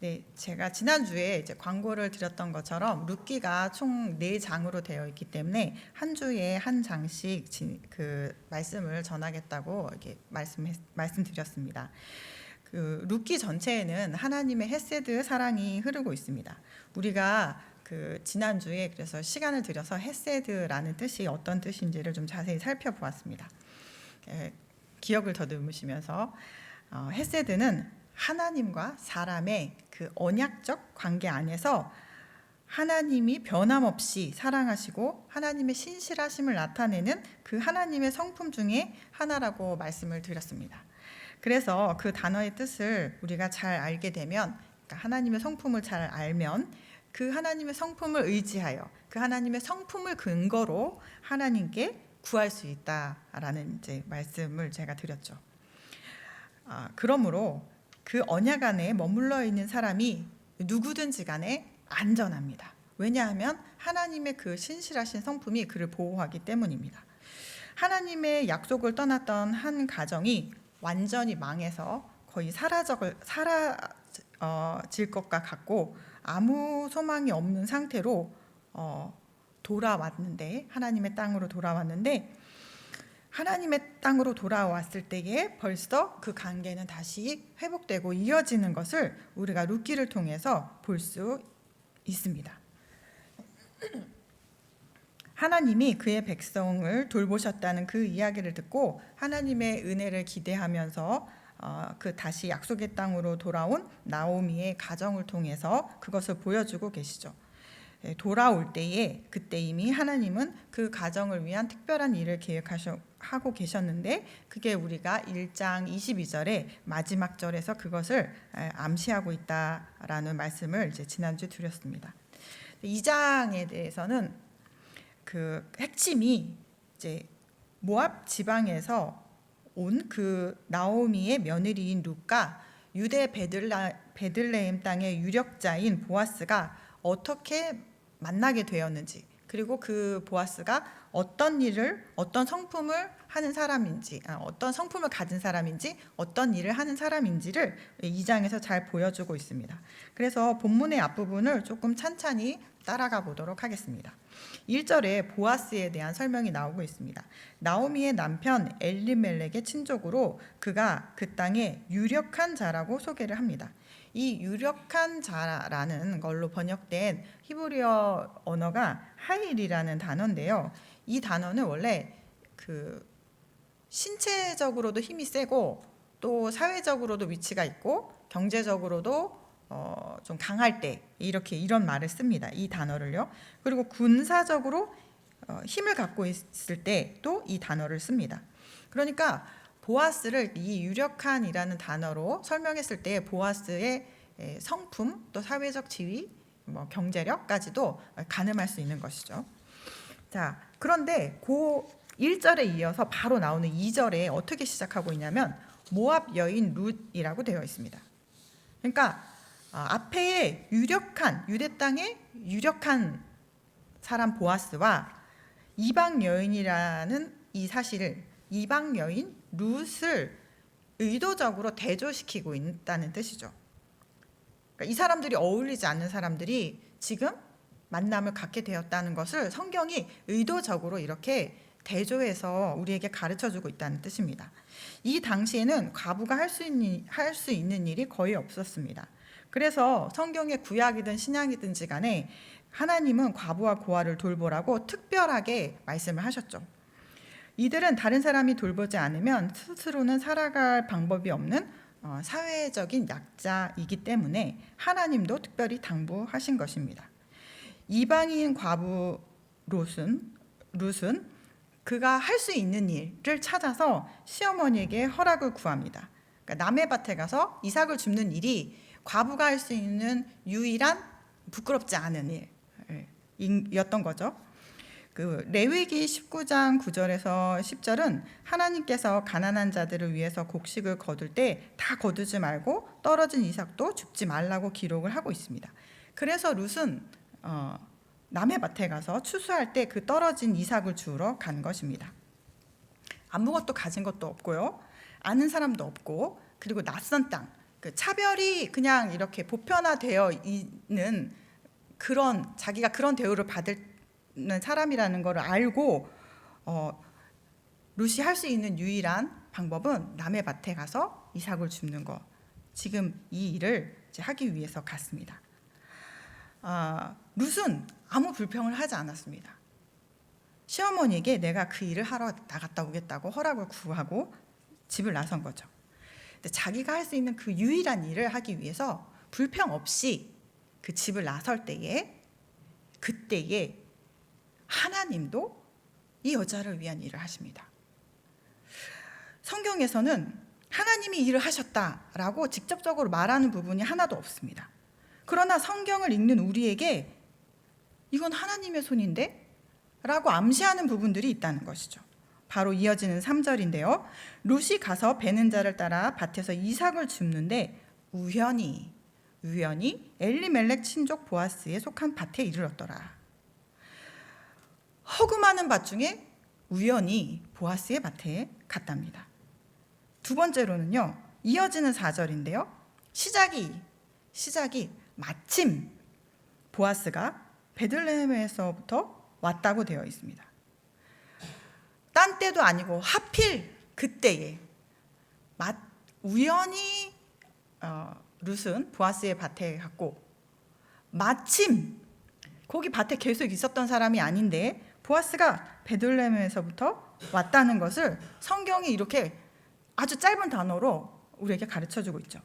네, 제가 지난주에 이제 광고를 드렸던 것처럼 룻기가 총 4장으로 되어 있기 때문에 한 주에 한 장씩 그 말씀을 전하겠다고 이렇게 말씀드렸습니다. 그 룻기 전체에는 하나님의 헤세드 사랑이 흐르고 있습니다. 우리가 그 지난주에 그래서 시간을 들여서 헤세드라는 뜻이 어떤 뜻인지를 좀 자세히 살펴보았습니다. 기억을 더듬으시면서 헤세드는 하나님과 사람의 그 언약적 관계 안에서 하나님이 변함없이 사랑하시고 하나님의 신실하심을 나타내는 그 하나님의 성품 중에 하나라고 말씀을 드렸습니다. 그래서 그 단어의 뜻을 우리가 잘 알게 되면, 그러니까 하나님의 성품을 잘 알면 그 하나님의 성품을 의지하여 그 하나님의 성품을 근거로 하나님께 구할 수 있다라는 이제 말씀을 제가 드렸죠. 그러므로 그 언약 안에 머물러 있는 사람이 누구든지 간에 안전합니다. 왜냐하면 하나님의 그 신실하신 성품이 그를 보호하기 때문입니다. 하나님의 약속을 떠났던 한 가정이 완전히 망해서 거의 사라질 것과 같고 아무 소망이 없는 상태로 돌아왔는데, 하나님의 땅으로 돌아왔는데, 하나님의 땅으로 돌아왔을 때에 벌써 그 관계는 다시 회복되고 이어지는 것을 우리가 룻기를 통해서 볼 수 있습니다. 하나님이 그의 백성을 돌보셨다는 그 이야기를 듣고 하나님의 은혜를 기대하면서 그 다시 약속의 땅으로 돌아온 나오미의 가정을 통해서 그것을 보여주고 계시죠. 돌아올 때에 그때 이미 하나님은 그 가정을 위한 특별한 일을 계획하고 계셨는데, 그게 우리가 1장 22절의 마지막 절에서 그것을 암시하고 있다라는 말씀을 이제 지난주 드렸습니다. 2장에 대해서는 그 핵심이 이제 모압 지방에서 온 그 나오미의 며느리인 룻과 유대 베들레헴 땅의 유력자인 보아스가 어떻게 만나게 되었는지, 그리고 그 보아스가 어떤 일을, 어떤 성품을 하는 사람인지, 어떤 성품을 가진 사람인지, 어떤 일을 하는 사람인지를 2장에서 잘 보여주고 있습니다. 그래서 본문의 앞부분을 조금 찬찬히 따라가 보도록 하겠습니다. 1절에 보아스에 대한 설명이 나오고 있습니다. 나오미의 남편 엘리멜렉의 친족으로 그가 그 땅의 유력한 자라고 소개를 합니다. 이 유력한 자라는 걸로 번역된 히브리어 언어가 하일이라는 단어인데요. 이 단어는 원래 그 신체적으로도 힘이 세고 또 사회적으로도 위치가 있고 경제적으로도 좀 강할 때 이런 말을 씁니다. 이 단어를요. 그리고 군사적으로 힘을 갖고 있을 때 또 이 단어를 씁니다. 그러니까 보아스를 이 유력한이라는 단어로 설명했을 때 보아스의 성품, 또 사회적 지위, 경제력까지도 가늠할 수 있는 것이죠. 자, 그런데 그 1절에 이어서 바로 나오는 2절에 어떻게 시작하고 있냐면 모압 여인 룻이라고 되어 있습니다. 그러니까 앞에 유력한, 유대 땅의 유력한 사람 보아스와 이방 여인이라는 이 사실을, 이방 여인 룻을 의도적으로 대조시키고 있다는 뜻이죠. 그러니까 이 사람들이 어울리지 않는 사람들이 지금 만남을 갖게 되었다는 것을 성경이 의도적으로 이렇게 대조해서 우리에게 가르쳐주고 있다는 뜻입니다. 이 당시에는 과부가 할 수 있는 일이 거의 없었습니다. 그래서 성경의 구약이든 신약이든지 간에 하나님은 과부와 고아를 돌보라고 특별하게 말씀을 하셨죠. 이들은 다른 사람이 돌보지 않으면 스스로는 살아갈 방법이 없는 사회적인 약자이기 때문에 하나님도 특별히 당부하신 것입니다. 이방인 과부 룻은 그가 할 수 있는 일을 찾아서 시어머니에게 허락을 구합니다. 그러니까 남의 밭에 가서 이삭을 줍는 일이 과부가 할 수 있는 유일한 부끄럽지 않은 일이었던 거죠. 그 레위기 19장 9절에서 10절은 하나님께서 가난한 자들을 위해서 곡식을 거둘 때 다 거두지 말고 떨어진 이삭도 줍지 말라고 기록을 하고 있습니다. 그래서 룻은 남의 밭에 가서 추수할 때 그 떨어진 이삭을 주우러 간 것입니다. 아무것도 가진 것도 없고요, 아는 사람도 없고, 그리고 낯선 땅, 그 차별이 그냥 이렇게 보편화되어 있는 그런 자기가 그런 대우를 받는 사람이라는 것을 알고 룻이 할 수 있는 유일한 방법은 남의 밭에 가서 이삭을 줍는 거. 지금 이 일을 이제 하기 위해서 갔습니다. 룻은 아무 불평을 하지 않았습니다. 시어머니에게 내가 그 일을 하러 나갔다 오겠다고 허락을 구하고 집을 나선 거죠. 근데 자기가 할 수 있는 그 유일한 일을 하기 위해서 불평 없이 그 집을 나설 때에 그때에 하나님도 이 여자를 위한 일을 하십니다. 성경에서는 하나님이 일을 하셨다라고 직접적으로 말하는 부분이 하나도 없습니다. 그러나 성경을 읽는 우리에게 이건 하나님의 손인데? 라고 암시하는 부분들이 있다는 것이죠. 바로 이어지는 3절인데요. 룻이 가서 베는 자를 따라 밭에서 이삭을 줍는데 우연히 엘리멜렉 친족 보아스에 속한 밭에 이르렀더라. 허금하는 밭 중에 우연히 보아스의 밭에 갔답니다. 두 번째로는요. 이어지는 4절인데요. 시작이 마침 보아스가 베들레헴에서부터 왔다고 되어 있습니다. 딴 때도 아니고 하필 그때에 우연히 룻은 보아스의 밭에 갔고 마침 거기 밭에 계속 있었던 사람이 아닌데 보아스가 베들레헴에서부터 왔다는 것을 성경이 이렇게 아주 짧은 단어로 우리에게 가르쳐주고 있죠.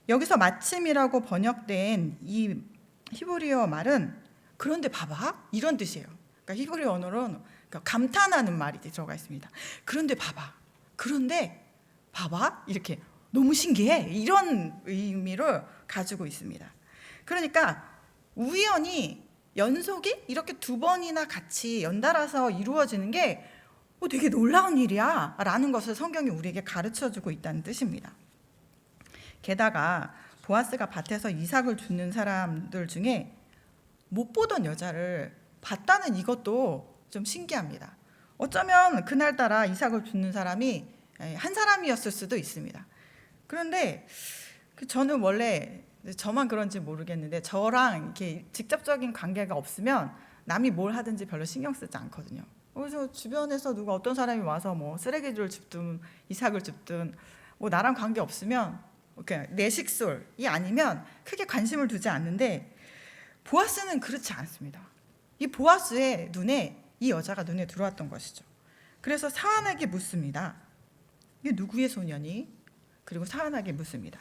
여기서 마침이라고 번역된 이 히브리어 말은 그런데 봐봐 이런 뜻이에요. 그러니까 히브리어 언어로는 감탄하는 말이 들어가 있습니다. 그런데 봐봐 이렇게 너무 신기해 이런 의미를 가지고 있습니다. 그러니까 우연히 연속이 이렇게 두 번이나 같이 연달아서 이루어지는 게 되게 놀라운 일이야 라는 것을 성경이 우리에게 가르쳐주고 있다는 뜻입니다. 게다가 보아스가 밭에서 이삭을 줍는 사람들 중에 못 보던 여자를 봤다는 이것도 좀 신기합니다. 어쩌면 그날따라 이삭을 줍는 사람이 한 사람이었을 수도 있습니다. 그런데 저는 원래 저만 그런지 모르겠는데 저랑 이렇게 직접적인 관계가 없으면 남이 뭘 하든지 별로 신경 쓰지 않거든요. 그래서 주변에서 누가 어떤 사람이 와서 뭐 쓰레기를 줍든 이삭을 줍든 뭐 나랑 관계 없으면 내 식솔이 아니면 크게 관심을 두지 않는데 보아스는 그렇지 않습니다. 이 보아스의 눈에 이 여자가 눈에 들어왔던 것이죠. 그래서 사환에게 묻습니다. 이게 누구의 소녀니? 그리고 사환에게 묻습니다.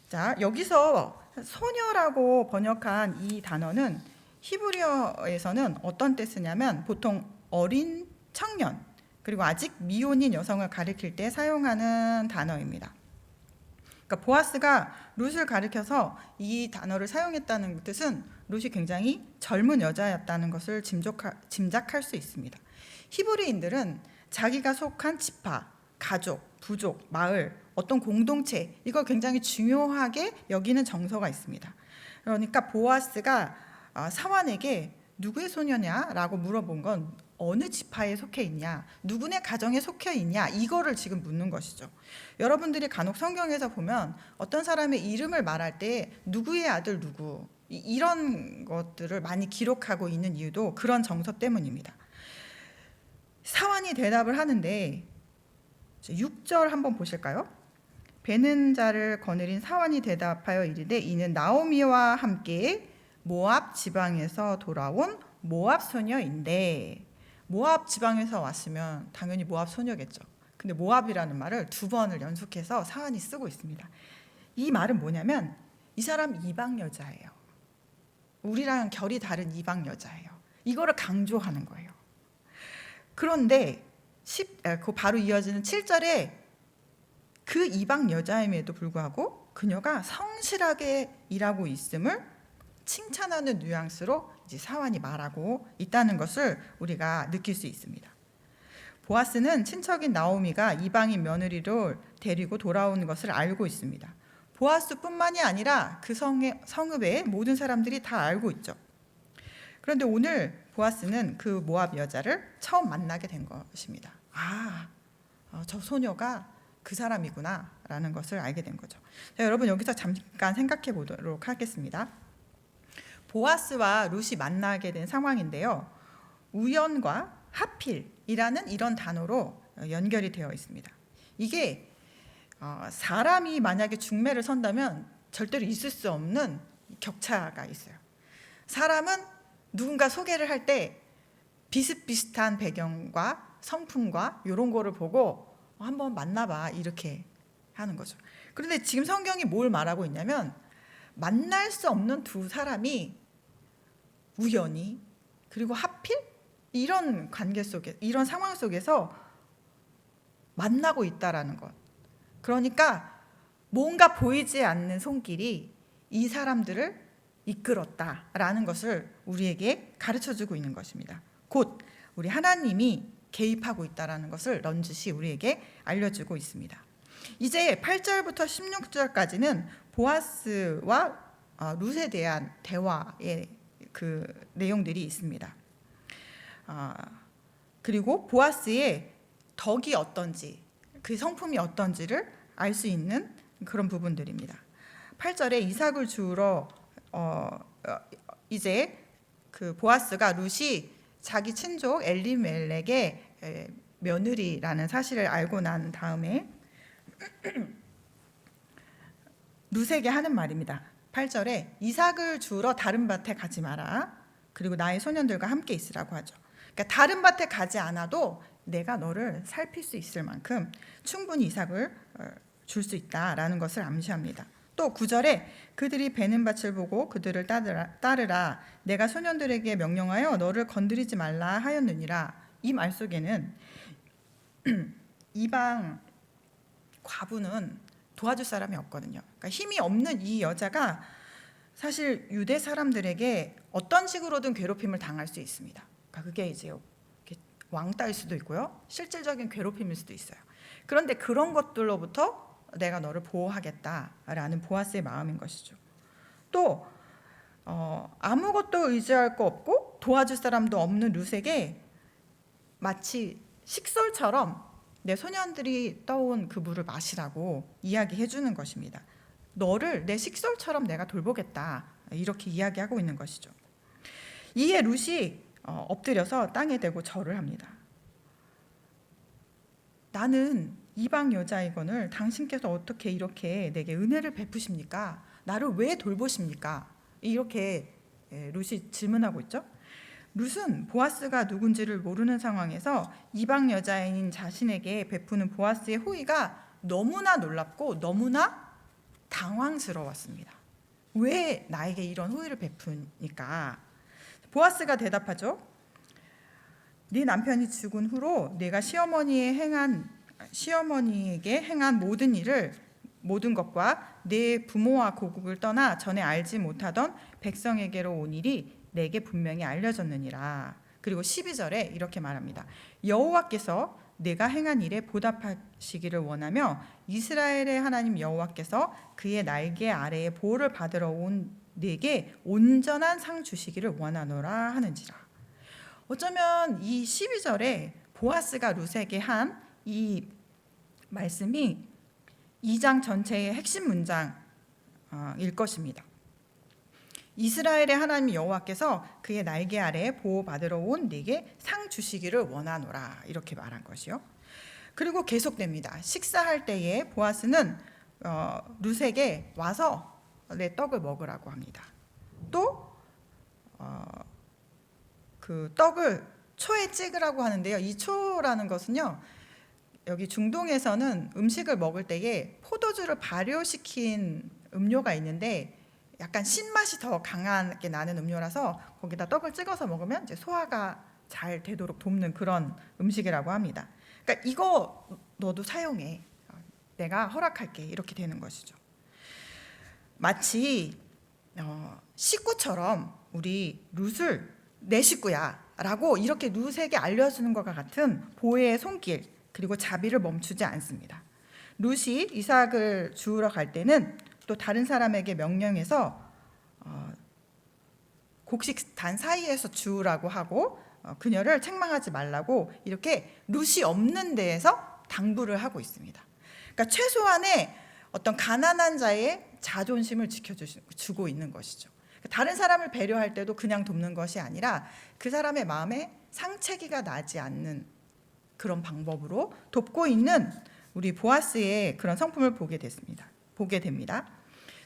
자, 여기서 소녀라고 번역한 이 단어는 히브리어에서는 어떤 뜻이냐면 보통 어린 청년 그리고 아직 미혼인 여성을 가리킬 때 사용하는 단어입니다. 그러니까 보아스가 룻을 가리켜서 이 단어를 사용했다는 뜻은 룻이 굉장히 젊은 여자였다는 것을 짐작할 수 있습니다. 히브리인들은 자기가 속한 지파, 가족, 부족, 마을, 어떤 공동체 이걸 굉장히 중요하게 여기는 정서가 있습니다. 그러니까 보아스가 사환에게 누구의 소녀냐라고 물어본 건 어느 지파에 속해 있냐, 누구네 가정에 속해 있냐 이거를 지금 묻는 것이죠. 여러분들이 간혹 성경에서 보면 어떤 사람의 이름을 말할 때 누구의 아들 누구 이런 것들을 많이 기록하고 있는 이유도 그런 정서 때문입니다. 사환이 대답을 하는데 6절 한번 보실까요? 베는 자를 거느린 사환이 대답하여 이르되 이는 나오미와 함께 모압 지방에서 돌아온 모압 소녀인데 모압 지방에서 왔으면 당연히 모압 소녀겠죠. 근데 모압이라는 말을 두 번을 연속해서 사환이 쓰고 있습니다. 이 말은 뭐냐면 이 사람 이방 여자예요. 우리랑 결이 다른 이방 여자예요. 이거를 강조하는 거예요. 그런데 그 바로 이어지는 7절에 그 이방 여자임에도 불구하고 그녀가 성실하게 일하고 있음을 칭찬하는 뉘앙스로 이제 사환이 말하고 있다는 것을 우리가 느낄 수 있습니다. 보아스는 친척인 나오미가 이방인 며느리를 데리고 돌아온 것을 알고 있습니다. 보아스뿐만이 아니라 그 성읍의 모든 사람들이 다 알고 있죠. 그런데 오늘 보아스는 그 모압 여자를 처음 만나게 된 것입니다. 저 소녀가 그 사람이구나라는 것을 알게 된 거죠. 자, 여러분 여기서 잠깐 생각해 보도록 하겠습니다. 보아스와 룻이 만나게 된 상황인데요. 우연과 하필이라는 이런 단어로 연결이 되어 있습니다. 이게 사람이 만약에 중매를 선다면 절대로 있을 수 없는 격차가 있어요. 사람은 누군가 소개를 할 때 비슷비슷한 배경과 성품과 이런 거를 보고 한번 만나봐 이렇게 하는 거죠. 그런데 지금 성경이 뭘 말하고 있냐면 만날 수 없는 두 사람이 우연히 그리고 하필 이런 관계 속에 이런 상황 속에서 만나고 있다라는 것. 그러니까 뭔가 보이지 않는 손길이 이 사람들을 이끌었다라는 것을 우리에게 가르쳐주고 있는 것입니다. 곧 우리 하나님이 개입하고 있다라는 것을 넌지시 우리에게 알려주고 있습니다. 이제 8절부터 16절까지는 보아스와 룻에 대한 대화의 그 내용들이 있습니다. 그리고 보아스의 덕이 어떤지, 그 성품이 어떤지를 알 수 있는 그런 부분들입니다. 8절에 이삭을 주우러 이제 그 보아스가 룻이 자기 친족 엘리멜렉의 며느리라는 사실을 알고 난 다음에 룻에게 하는 말입니다. 8절에 이삭을 주우러 다른 밭에 가지 마라. 그리고 나의 소년들과 함께 있으라고 하죠. 그러니까 다른 밭에 가지 않아도 내가 너를 살필 수 있을 만큼 충분히 이삭을 줄 수 있다라는 것을 암시합니다. 또 9절에 그들이 베는 밭을 보고 그들을 따르라. 내가 소년들에게 명령하여 너를 건드리지 말라 하였느니라. 이 말 속에는 이방 과부는 도와줄 사람이 없거든요. 그러니까 힘이 없는 이 여자가 사실 유대 사람들에게 어떤 식으로든 괴롭힘을 당할 수 있습니다. 그러니까 그게 이제 왕따일 수도 있고요. 실질적인 괴롭힘일 수도 있어요. 그런데 그런 것들로부터 내가 너를 보호하겠다라는 보아스의 마음인 것이죠. 또 아무것도 의지할 거 없고 도와줄 사람도 없는 룻에게 마치 식솔처럼 내 소년들이 떠온 그 물을 마시라고 이야기해 주는 것입니다. 너를 내 식솔처럼 내가 돌보겠다 이렇게 이야기하고 있는 것이죠. 이에 룻이 엎드려서 땅에 대고 절을 합니다. 나는 이방 여자이거늘 당신께서 어떻게 이렇게 내게 은혜를 베푸십니까? 나를 왜 돌보십니까? 이렇게 룻이 질문하고 있죠. 룻은 보아스가 누군지를 모르는 상황에서 이방 여자인 자신에게 베푸는 보아스의 호의가 너무나 놀랍고 너무나 당황스러웠습니다. 왜 나에게 이런 호의를 베푸니까? 보아스가 대답하죠. 네 남편이 죽은 후로 내가 시어머니에게 행한 모든 일을 모든 것과 내 부모와 고국을 떠나 전에 알지 못하던 백성에게로 온 일이 내게 분명히 알려졌느니라. 그리고 12절에 이렇게 말합니다. 여호와께서 내가 행한 일에 보답하시기를 원하며 이스라엘의 하나님 여호와께서 그의 날개 아래에 보호를 받으러 온 내게 온전한 상 주시기를 원하노라 하는지라. 어쩌면 이 12절에 보아스가 룻에게 한 이 말씀이 2장 전체의 핵심 문장일 것입니다. 이스라엘의 하나님 여호와께서 그의 날개 아래에 보호받으러 온 네게 상 주시기를 원하노라 이렇게 말한 것이요. 그리고 계속됩니다. 식사할 때에 보아스는 룻에게 와서 내 떡을 먹으라고 합니다. 또 그 떡을 초에 찍으라고 하는데요. 이 초라는 것은요. 여기 중동에서는 음식을 먹을 때에 포도주를 발효시킨 음료가 있는데 약간 신맛이 더 강하게 나는 음료라서 거기다 떡을 찍어서 먹으면 이제 소화가 잘 되도록 돕는 그런 음식이라고 합니다. 그러니까 이거 너도 사용해. 내가 허락할게. 이렇게 되는 것이죠. 마치 식구처럼 우리 룻을 내 식구야 라고 이렇게 룻에게 알려주는 것과 같은 보혜의 손길 그리고 자비를 멈추지 않습니다. 룻이 이삭을 주우러 갈 때는 또 다른 사람에게 명령해서 곡식단 사이에서 주우라고 하고 그녀를 책망하지 말라고 이렇게 룻이 없는 데에서 당부를 하고 있습니다. 그러니까 최소한의 어떤 가난한 자의 자존심을 지켜주고 있는 것이죠. 다른 사람을 배려할 때도 그냥 돕는 것이 아니라 그 사람의 마음에 상처기가 나지 않는 그런 방법으로 돕고 있는 우리 보아스의 그런 성품을 보게 됩니다.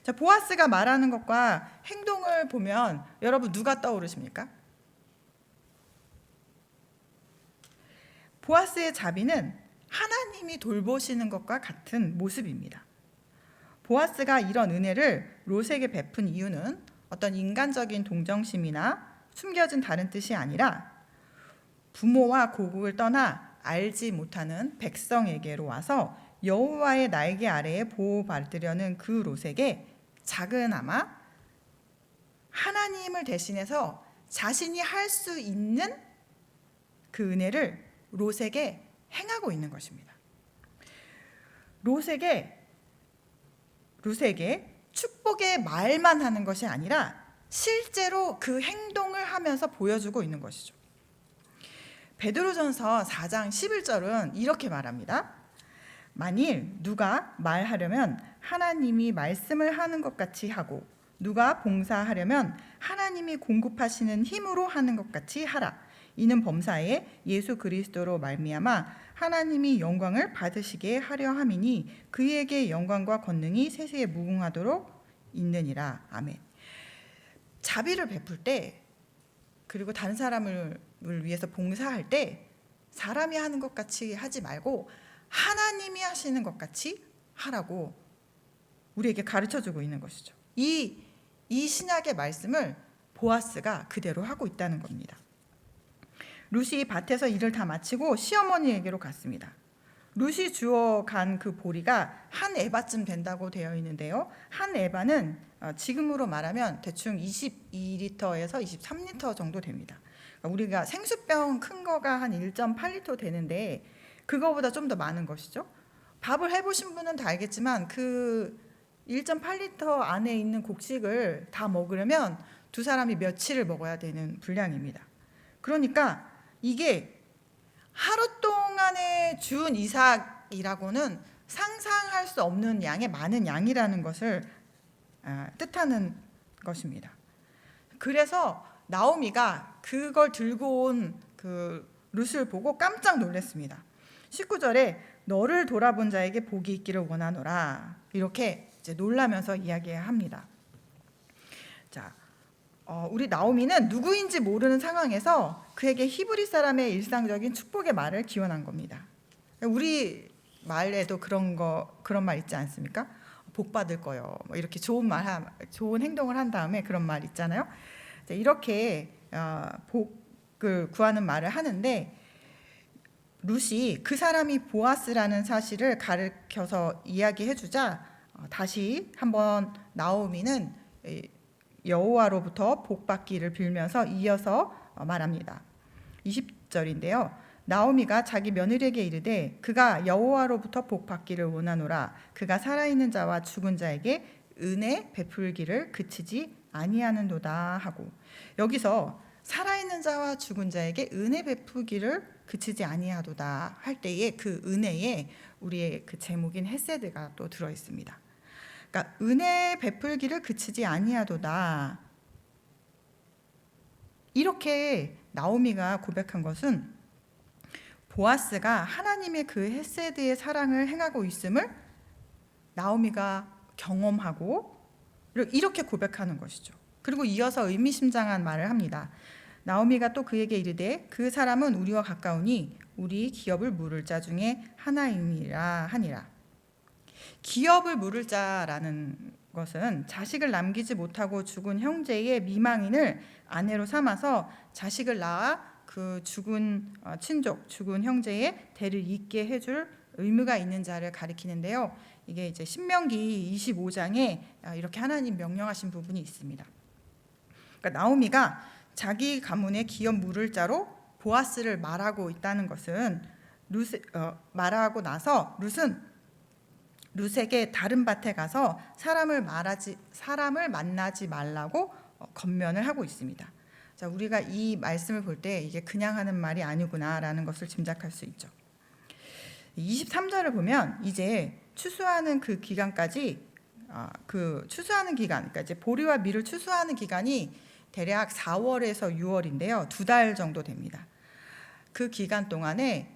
자, 보아스가 말하는 것과 행동을 보면 여러분 누가 떠오르십니까? 보아스의 자비는 하나님이 돌보시는 것과 같은 모습입니다. 보아스가 이런 은혜를 롯에게 베푼 이유는 어떤 인간적인 동정심이나 숨겨진 다른 뜻이 아니라 부모와 고국을 떠나 알지 못하는 백성에게로 와서 여호와의 날개 아래에 보호받으려는 그 롯에게 작은아마 하나님을 대신해서 자신이 할 수 있는 그 은혜를 롯에게 행하고 있는 것입니다. 롯에게 축복의 말만 하는 것이 아니라 실제로 그 행동을 하면서 보여주고 있는 것이죠. 베드로전서 4장 11절은 이렇게 말합니다. 만일 누가 말하려면 하나님이 말씀을 하는 것 같이 하고 누가 봉사하려면 하나님이 공급하시는 힘으로 하는 것 같이 하라. 이는 범사에 예수 그리스도로 말미암아 하나님이 영광을 받으시게 하려 함이니 그에게 영광과 권능이 세세에 무궁하도록 있느니라. 아멘. 자비를 베풀 때 그리고 다른 사람을 위해서 봉사할 때 사람이 하는 것 같이 하지 말고 하나님이 하시는 것 같이 하라고 우리에게 가르쳐주고 있는 것이죠. 이 신약의 말씀을 보아스가 그대로 하고 있다는 겁니다. 룻이 밭에서 일을 다 마치고 시어머니에게로 갔습니다. 룻이 주워간 그 보리가 한 에바쯤 된다고 되어 있는데요. 한 에바는 지금으로 말하면 대충 22리터에서 23리터 정도 됩니다. 우리가 생수병 큰 거가 한 1.8리터 되는데 그거보다 좀 더 많은 것이죠. 밥을 해보신 분은 다 알겠지만 그 1.8리터 안에 있는 곡식을 다 먹으려면 두 사람이 며칠을 먹어야 되는 분량입니다. 그러니까 이게 하루 동안에 준 이삭이라고는 상상할 수 없는 양의 많은 양이라는 것을 뜻하는 것입니다. 그래서 나오미가 그걸 들고 온 그 룻을 보고 깜짝 놀랐습니다. 19절에 너를 돌아본 자에게 복이 있기를 원하노라. 이렇게 이제 놀라면서 이야기합니다. 자, 우리 나오미는 누구인지 모르는 상황에서 그에게 히브리 사람의 일상적인 축복의 말을 기원한 겁니다. 우리 말에도 그런 말 있지 않습니까? 복 받을 거요. 뭐 이렇게 좋은 행동을 한 다음에 그런 말 있잖아요. 이렇게 복을 구하는 말을 하는데 룻이 그 사람이 보아스라는 사실을 가르쳐서 이야기해주자 다시 한번 나오미는 여호와로부터 복받기를 빌면서 이어서 말합니다. 20절인데요. 나오미가 자기 며느리에게 이르되 그가 여호와로부터 복받기를 원하노라. 그가 살아있는 자와 죽은 자에게 은혜 베풀기를 그치지 아니하는도다 하고, 여기서 살아있는 자와 죽은 자에게 은혜 베풀기를 그치지 아니하도다 할 때에 그 은혜에 우리의 그 제목인 헤세드가 또 들어 있습니다. 그러니까 은혜 베풀기를 그치지 아니하도다, 이렇게 나오미가 고백한 것은 보아스가 하나님의 그 헤세드의 사랑을 행하고 있음을 나오미가 경험하고 이렇게 고백하는 것이죠. 그리고 이어서 의미심장한 말을 합니다. 나오미가 또 그에게 이르되 그 사람은 우리와 가까우니 우리 기업을 물을 자 중에 하나이니라 하니라. 기업을 물을 자라는 것은 자식을 남기지 못하고 죽은 형제의 미망인을 아내로 삼아서 자식을 낳아 그 죽은 친족, 죽은 형제의 대를 잇게 해줄 의무가 있는 자를 가리키는데요. 이게 이제 신명기 25장에 이렇게 하나님 명령하신 부분이 있습니다. 그러니까 나오미가 자기 가문의 기업 물을 자로 보아스를 말하고 있다는 것은 말하고 나서 룻에게 다른 밭에 가서 사람을 만나지 말라고 권면을 하고 있습니다. 자, 우리가 이 말씀을 볼 때 이게 그냥 하는 말이 아니구나라는 것을 짐작할 수 있죠. 23절을 보면 이제 추수하는 그 기간까지 추수하는 기간, 그러니까 이제 보리와 밀을 추수하는 기간이 대략 4월에서 6월인데요. 2달 정도 됩니다. 그 기간 동안에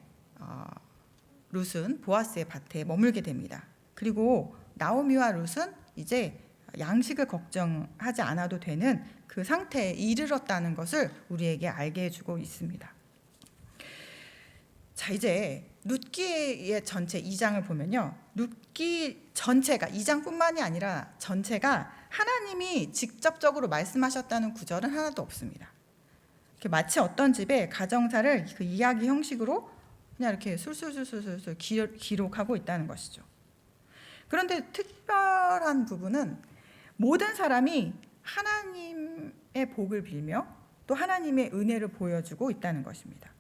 룻은 보아스의 밭에 머물게 됩니다. 그리고 나오미와 룻은 이제 양식을 걱정하지 않아도 되는 그 상태에 이르렀다는 것을 우리에게 알게 해주고 있습니다. 자, 이제 룻기의 전체 2장을 보면요. 룻기 전체가 2장뿐만이 아니라 전체가 하나님이 직접적으로 말씀하셨다는 구절은 하나도 없습니다. 마치 어떤 집에 가정사를 그 이야기 형식으로 그냥 이렇게 술술술술술 기록하고 있다는 것이죠. 그런데 특별한 부분은 모든 사람이 하나님의 복을 빌며 또 하나님의 은혜를 보여주고 있다는 것입니다.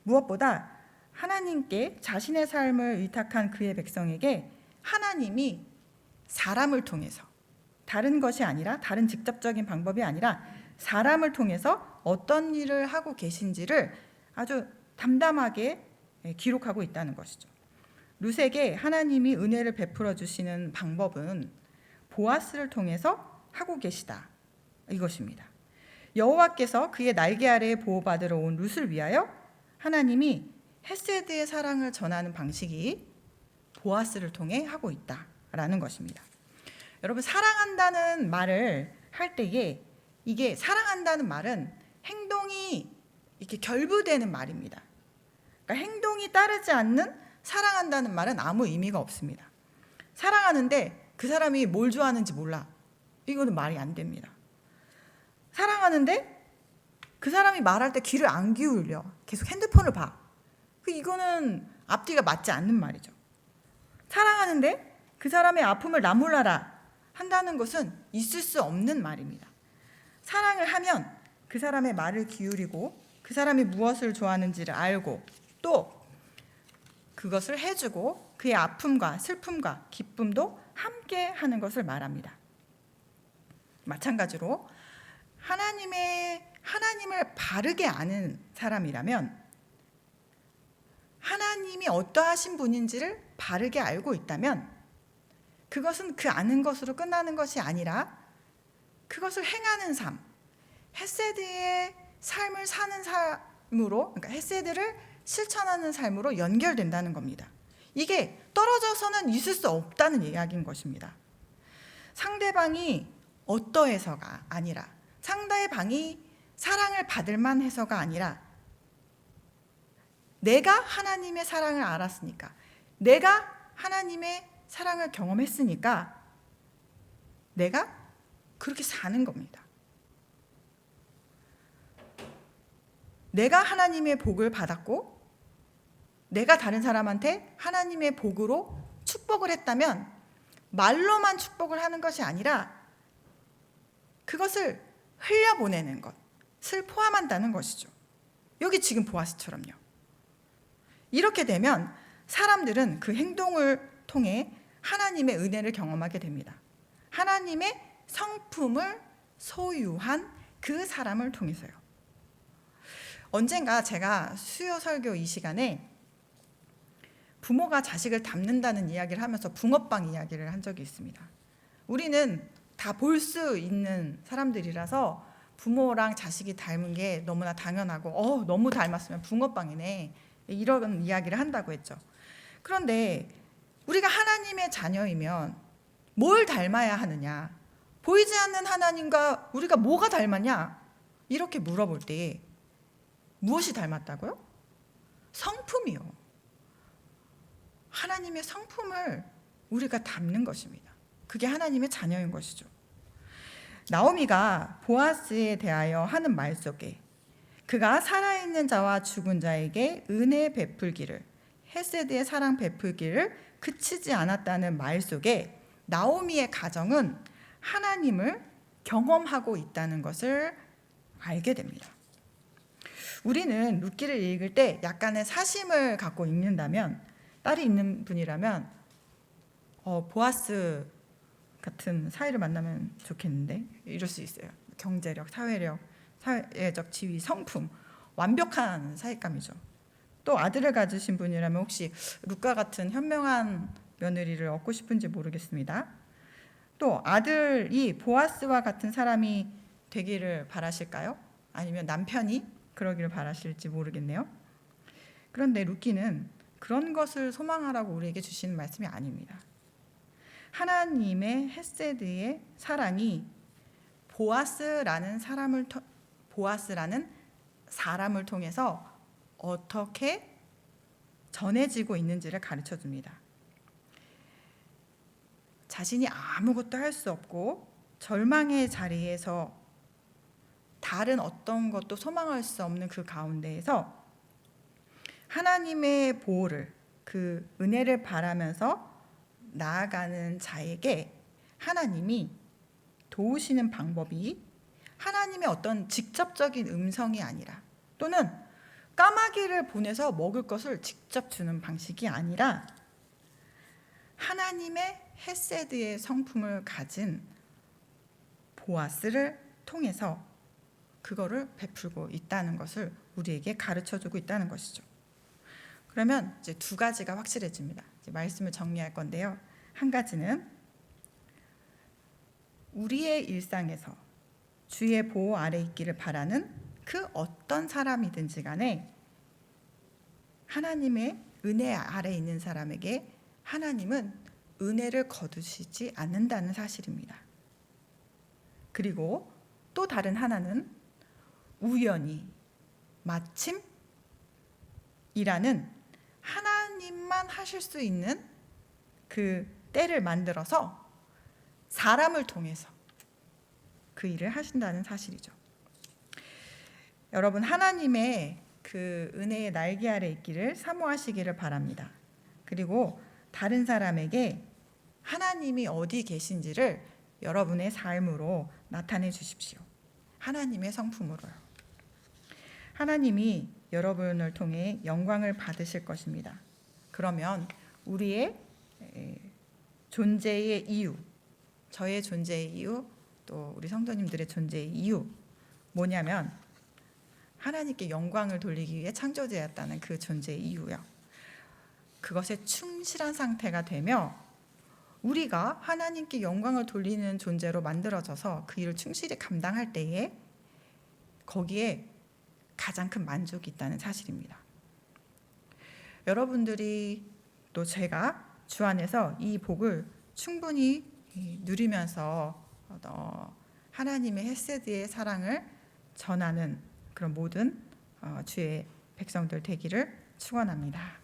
무엇보다 하나님께 자신의 삶을 의탁한 그의 백성에게 하나님이 사람을 통해서, 다른 것이 아니라, 다른 직접적인 방법이 아니라 사람을 통해서 어떤 일을 하고 계신지를 아주 담담하게 기록하고 있다는 것이죠. 룻에게 하나님이 은혜를 베풀어 주시는 방법은 보아스를 통해서 하고 계시다, 이것입니다. 여호와께서 그의 날개 아래에 보호받으러 온 룻을 위하여 하나님이 헤세드의 사랑을 전하는 방식이 보아스를 통해 하고 있다라는 것입니다. 여러분, 사랑한다는 말을 할 때에 이게 사랑한다는 말은 행동이 이렇게 결부되는 말입니다. 그러니까 행동이 따르지 않는 사랑한다는 말은 아무 의미가 없습니다. 사랑하는데 그 사람이 뭘 좋아하는지 몰라. 이거는 말이 안 됩니다. 사랑하는데 그 사람이 말할 때 귀를 안 기울여. 계속 핸드폰을 봐. 이거는 앞뒤가 맞지 않는 말이죠. 사랑하는데 그 사람의 아픔을 나몰라라 한다는 것은 있을 수 없는 말입니다. 사랑을 하면 그 사람의 말을 기울이고 그 사람이 무엇을 좋아하는지를 알고 또 그것을 해주고 그의 아픔과 슬픔과 기쁨도 함께 하는 것을 말합니다. 마찬가지로 하나님을 바르게 아는 사람이라면 하나님이 어떠하신 분인지를 바르게 알고 있다면 그것은 그 아는 것으로 끝나는 것이 아니라 그것을 행하는 삶, 헤세드의 삶을 사는 삶으로, 그러니까 헤세드를 실천하는 삶으로 연결된다는 겁니다. 이게 떨어져서는 있을 수 없다는 이야기인 것입니다. 상대방이 어떠해서가 아니라, 상대방이 사랑을 받을 만해서가 아니라 내가 하나님의 사랑을 알았으니까, 내가 하나님의 사랑을 경험했으니까 내가 그렇게 사는 겁니다. 내가 하나님의 복을 받았고 내가 다른 사람한테 하나님의 복으로 축복을 했다면 말로만 축복을 하는 것이 아니라 그것을 흘려보내는 것을 포함한다는 것이죠. 여기 지금 보아스처럼요. 이렇게 되면 사람들은 그 행동을 통해 하나님의 은혜를 경험하게 됩니다. 하나님의 성품을 소유한 그 사람을 통해서요. 언젠가 제가 수요 설교 이 시간에 부모가 자식을 닮는다는 이야기를 하면서 붕어빵 이야기를 한 적이 있습니다. 우리는 다 볼 수 있는 사람들이라서 부모랑 자식이 닮은 게 너무나 당연하고 너무 닮았으면 붕어빵이네, 이런 이야기를 한다고 했죠. 그런데 우리가 하나님의 자녀이면 뭘 닮아야 하느냐, 보이지 않는 하나님과 우리가 뭐가 닮았냐, 이렇게 물어볼 때 무엇이 닮았다고요? 성품이요. 하나님의 성품을 우리가 닮는 것입니다. 그게 하나님의 자녀인 것이죠. 나오미가 보아스에 대하여 하는 말 속에 그가 살아있는 자와 죽은 자에게 은혜 베풀기를, 헤세드의 사랑 베풀기를 그치지 않았다는 말 속에 나오미의 가정은 하나님을 경험하고 있다는 것을 알게 됩니다. 우리는 룻기를 읽을 때 약간의 사심을 갖고 읽는다면, 딸이 있는 분이라면 보아스 같은 사이를 만나면 좋겠는데 이럴 수 있어요. 경제력, 사회력, 사회적 지위, 성품, 완벽한 사익감이죠. 또 아들을 가지신 분이라면 혹시 룻과 같은 현명한 며느리를 얻고 싶은지 모르겠습니다. 또 아들이 보아스와 같은 사람이 되기를 바라실까요? 아니면 남편이 그러기를 바라실지 모르겠네요. 그런데 룻기는 그런 것을 소망하라고 우리에게 주시는 말씀이 아닙니다. 하나님의 헤세드의 사랑이 보아스라는 사람을 통해서 어떻게 전해지고 있는지를 가르쳐 줍니다. 자신이 아무것도 할 수 없고 절망의 자리에서 다른 어떤 것도 소망할 수 없는 그 가운데에서 하나님의 보호를, 그 은혜를 바라면서 나아가는 자에게 하나님이 도우시는 방법이 하나님의 어떤 직접적인 음성이 아니라, 또는 까마귀를 보내서 먹을 것을 직접 주는 방식이 아니라 하나님의 헤세드의 성품을 가진 보아스를 통해서 그거를 베풀고 있다는 것을 우리에게 가르쳐주고 있다는 것이죠. 그러면 이제 두 가지가 확실해집니다. 이제 말씀을 정리할 건데요. 한 가지는 우리의 일상에서 주의 보호 아래 있기를 바라는 그 어떤 사람이든지 간에 하나님의 은혜 아래 있는 사람에게 하나님은 은혜를 거두시지 않는다는 사실입니다. 그리고 또 다른 하나는 우연히, 마침이라는 하나님만 하실 수 있는 그 때를 만들어서 사람을 통해서 그 일을 하신다는 사실이죠. 여러분, 하나님의 그 은혜의 날개 아래 있기를 사모하시기를 바랍니다. 그리고 다른 사람에게 하나님이 어디 계신지를 여러분의 삶으로 나타내 주십시오. 하나님의 성품으로요. 하나님이 여러분을 통해 영광을 받으실 것입니다. 그러면 우리의 존재의 이유, 저의 존재의 이유, 또 우리 성도님들의 존재의 이유 뭐냐면 하나님께 영광을 돌리기 위해 창조되었다는 그 존재의 이유요. 그것에 충실한 상태가 되며 우리가 하나님께 영광을 돌리는 존재로 만들어져서 그 일을 충실히 감당할 때에 거기에 가장 큰 만족이 있다는 사실입니다. 여러분들이 또 제가 주 안에서 이 복을 충분히 누리면서 하나님의 헤세드의 사랑을 전하는 그런 모든 주의 백성들 되기를 축원합니다.